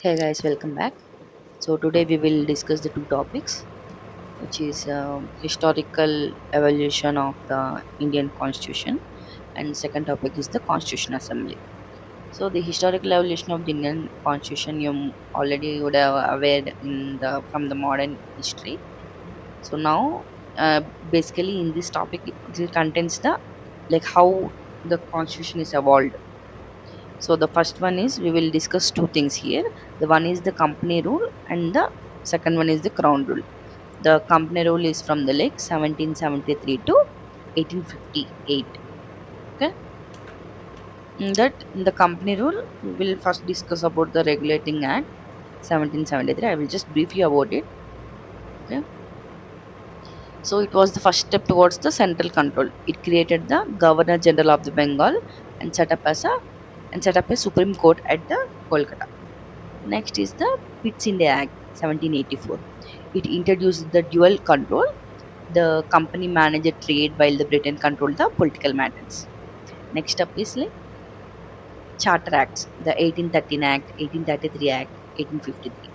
Hey guys, welcome back. So today we will discuss the two topics, which is historical evolution of the Indian Constitution, and second topic is the Constitution Assembly. So the historical evolution of the Indian Constitution, already would have aware in the from the modern history. So now, basically in this topic, it will contains the like how the Constitution is evolved. So the first one is we will discuss two things here. The one is the company rule and the second one is the crown rule. The company rule is from the 1773 to 1858. Okay. In that in the company rule we will first discuss about the regulating act 1773. I will just brief you about it. Okay. So it was the first step towards the central control. It created the Governor General of the Bengal and set up a Supreme Court at the Kolkata. Next is the Pitt's India Act 1784. It introduced the dual control. The company managed trade while the Britain controlled the political matters. Next up is like Charter Acts, the 1813 Act, 1833 Act, 1853.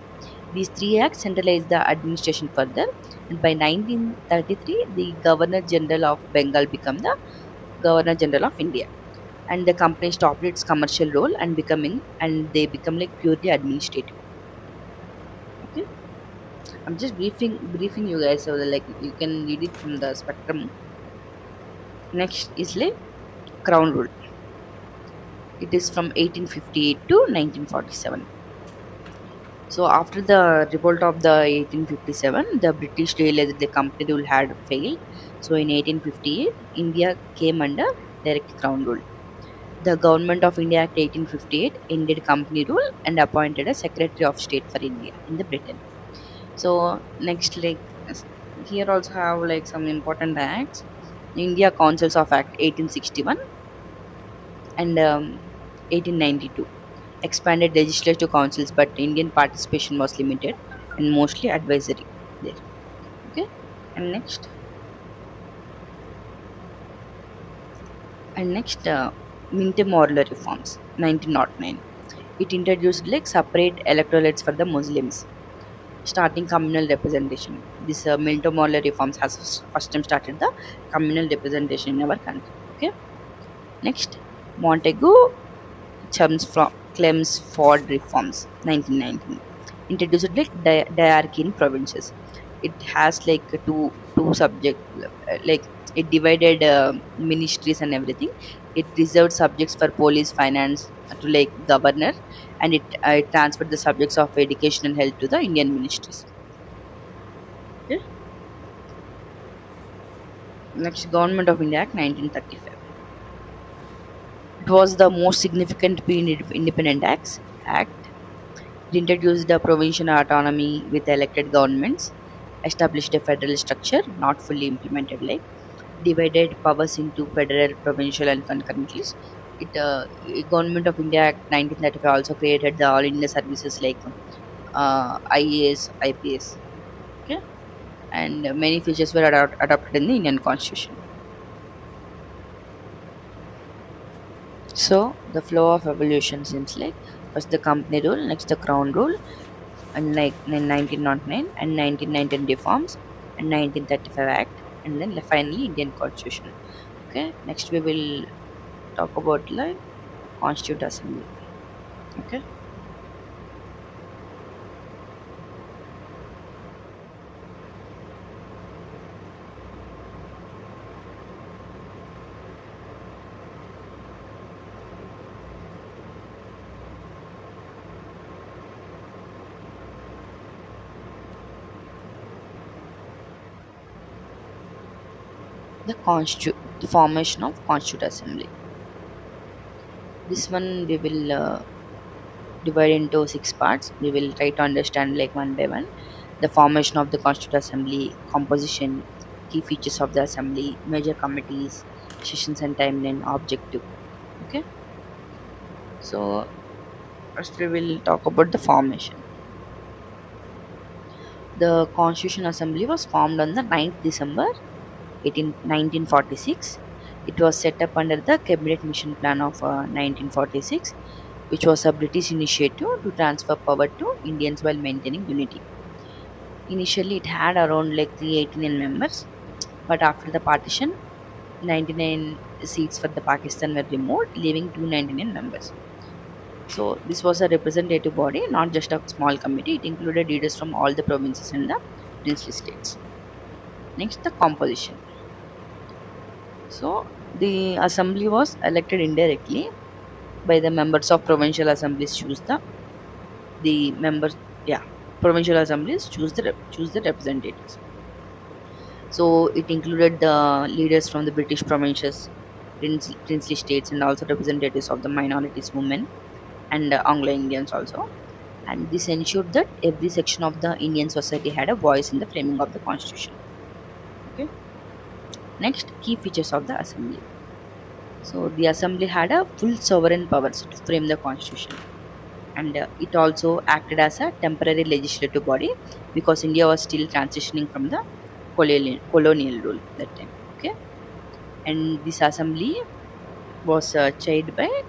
These three acts centralized the administration further, and by 1933, the Governor General of Bengal became the Governor General of India, and the company stopped its commercial role and they become like purely administrative. Okay. I'm just briefing you guys so that like you can read it from the spectrum. Next is like crown rule. It is from 1858 to 1947. So after the revolt of the 1857, the British realized the company rule had failed. So in 1858, India came under direct crown rule. The Government of India Act 1858 ended company rule and appointed a Secretary of State for India in the Britain. So next, like here also have like some important acts. India Councils of Act 1861 and 1892 expanded legislative councils, but Indian participation was limited and mostly advisory there. Okay, and next, Minty Morla reforms 1909. It introduced like separate electorates for the Muslims, starting communal representation. This Minto Morley reforms has first time started the communal representation in our country. Okay. Next, Montagu Chelmsford reforms 1919 introduced like diarchy in provinces. It has like two subject like it divided ministries and everything. It reserved subjects for police, finance to like governor, and it transferred the subjects of education and health to the Indian ministries. Okay. Next, Government of India Act 1935. It was the most significant independent act. It introduced the provincial autonomy with elected governments, established a federal structure not fully implemented, like divided powers into federal, provincial, and concurrently. Government of India Act 1935 also created the All India services like IAS, IPS. Okay, and many features were adopted in the Indian Constitution. So the flow of evolution seems like first the company rule, next the crown rule, and like in 1909 and 1919 reforms and 1935 Act, and then finally Indian Constitution. Okay, next we will talk about like Constituent Assembly. Okay, the formation of Constituent Assembly. This one we will divide into six parts. We will try to understand like one by one. The formation of the Constituent Assembly, composition, key features of the assembly, major committees, sessions and timeline, objective. Okay, so first we will talk about the formation. The Constitution Assembly was formed on the 9th December 1946. It was set up under the Cabinet Mission Plan of 1946. which was a British initiative to transfer power to Indians while maintaining unity. Initially, it had around like 389 members, but after the partition, 99 seats for the Pakistan were removed, leaving 299 members. So this was a representative body, not just a small committee. It included leaders from all the provinces and the princely states. Next, the composition. So the assembly was elected indirectly by the members of provincial assemblies. Choose the members. Yeah, provincial assemblies choose the representatives. So it included the leaders from the British provinces, princely states, and also representatives of the minorities, women, and Anglo Indians also. And this ensured that every section of the Indian society had a voice in the framing of the constitution. Okay. Next, key features of the assembly. So the assembly had a full sovereign powers to frame the constitution, and it also acted as a temporary legislative body because India was still transitioning from the colonial rule that time. Okay, and this assembly was chaired by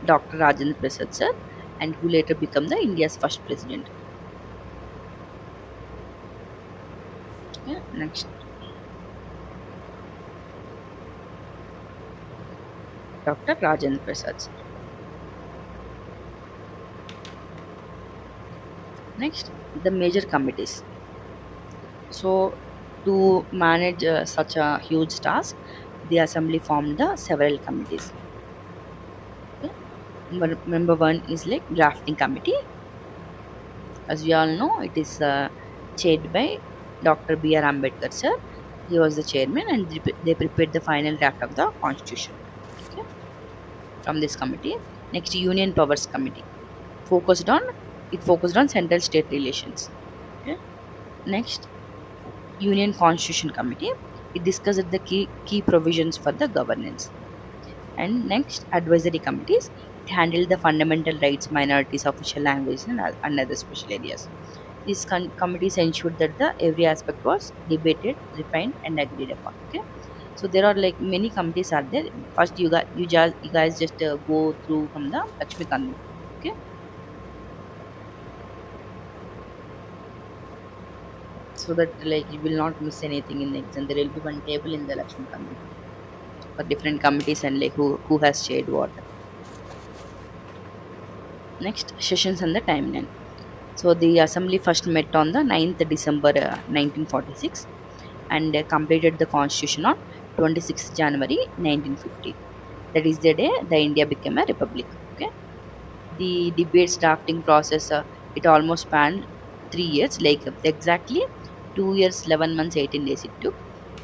Dr. Rajendra Prasad sir, and who later became the India's first president. Okay, next, Dr. Rajendra Prasad sir. Next, the major committees. So, to manage such a huge task, the assembly formed the several committees. Okay. Number one is like drafting committee. As we all know, it is chaired by Dr. B.R. Ambedkar sir. He was the chairman, and they prepared the final draft of the constitution. Okay. From this committee. Next, Union Powers Committee focused on focused on central state relations. Okay. Next, Union Constitution Committee. It discussed the key provisions for the governance. And next, advisory committees. It handled the fundamental rights, minorities, official language, and other special areas. These committees ensured that the every aspect was debated, refined, and agreed upon. Okay, so there are like many committees are there. First, you guys just go through from the Lakshmikant. Okay, so that like you will not miss anything in the exam. There will be one table in the Lakshmikant for different committees and like who has chaired what. Next, sessions and the timeline. So the assembly first met on the 9th December 1946 and completed the constitution on 26th January 1950. That is the day the India became a republic. Okay. The debates drafting process it almost spanned 3 years, like exactly 2 years, 11 months, 18 days it took,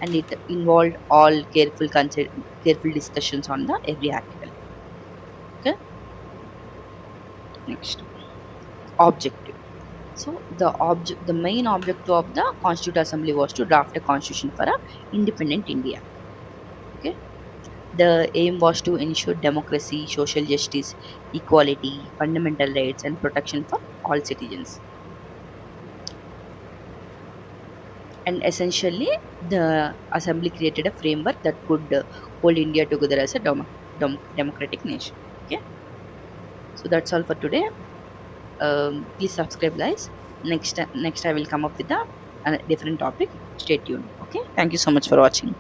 and it involved all careful discussions on the every article. Okay. Next, objective. So the main objective of the Constituent Assembly was to draft a constitution for a independent India. Okay. The aim was to ensure democracy, social justice, equality, fundamental rights, and protection for all citizens. And essentially, the assembly created a framework that could hold India together as a democratic nation. Okay. So that's all for today. Please subscribe, guys. Next I will come up with a different topic. Stay tuned. Okay. Thank you so much for watching.